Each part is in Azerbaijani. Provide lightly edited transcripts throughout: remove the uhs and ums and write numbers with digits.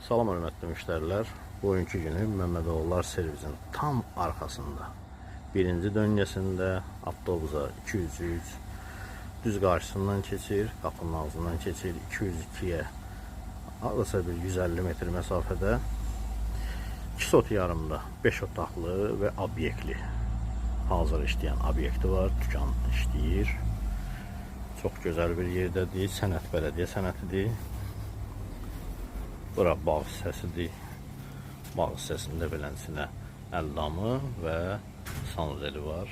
Salam hörmətli müştərilər. Bugünkü günü Məmmədoğullar servisin tam arxasında, birinci döngəsində avtobusa 203 düz qarşısından keçir, qapının ağzından keçir, 202-yə hardasa bir 150 metr məsafədə 2 sot yarımda 5 otaqlı və obyektli hazır işləyən obyekti var, dükan işləyir. Çox gözəl bir yerdədir, sənət bələdiyyə sənətidir. Bura bağ hissəsidir. Bağ hissəsində beləsinə əldamı və sanuzeli var.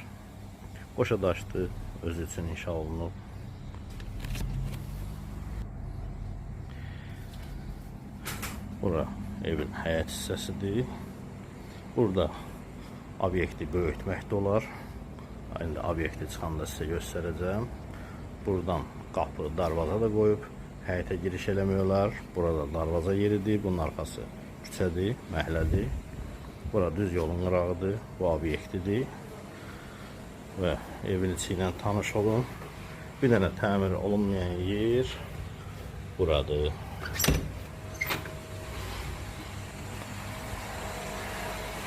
Qoşa daşdı, özü üçün inşa olunub. Bura evin həyət hissəsidir. Burada obyekti böyütmək də olar. İndi obyekti çıxanda sizə göstərəcəm. Buradan qapı, darvaza da qoyub həyətə giriş eləmiyorlar. Burada darvaza yeridir. Bunun arxası küçədir, məhəllədir. Bura düz yolun qırağıdır. Bu obyektidir. Və evin içi ilə tanış olun. Bir dənə təmir olunmayan yer buradır.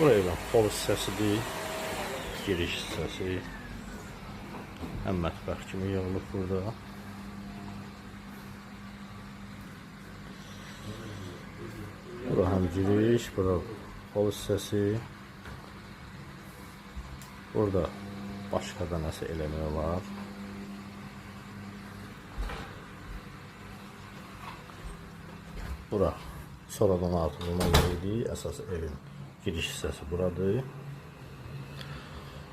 Bura evin pol hissəsidir. Giriş hissəsi. Həm mətbəx kimi yığılıb burada. Bura həm giriş, bura pol hissəsi. Burada başqa da nəsə eləmək olar. Bura sonradan artırılma yeridir. Əsas evin giriş hissəsi buradır.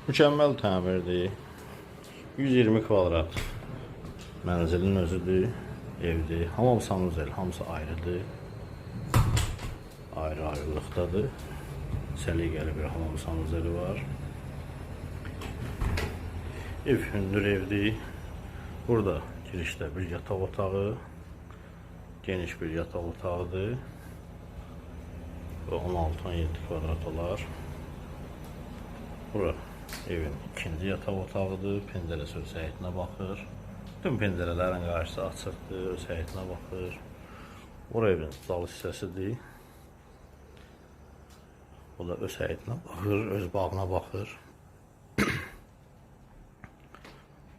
Mükəmməl təmirdir. 120 kvadrat mənzilin özüdür, evdir. Hamam sanuzel, hamısı ayrıdır. Ayrı-ayrılıqdadır. Səliqəli bir hamam sanuzeli var. Ev hündür evdir. Burada girişdə bir yataq otağı, geniş bir yataq otağıdır. Və 16-17 kvadrat olar. Bura evin ikinci yataq otağıdır. Pəncərəsi öz həyətinə baxır. Bütün pəncərələrin qarşısı açıqdır, öz həyətinə baxır. Bura evin zal hissəsidir. O da öz həyətinə baxır, öz bağına baxır.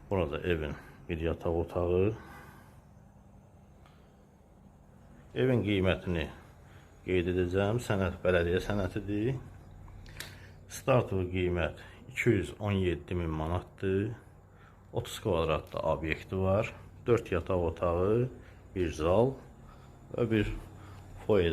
Burada evin bir yataq otağı. Evin qiymətini qeyd edəcəm. Sənət bələdiyyə sənətidir. Startlı qiymət 217.000 manatdır. 30 kvadratda obyekti var. 4 yataq otağı, bir zal və bir foyer.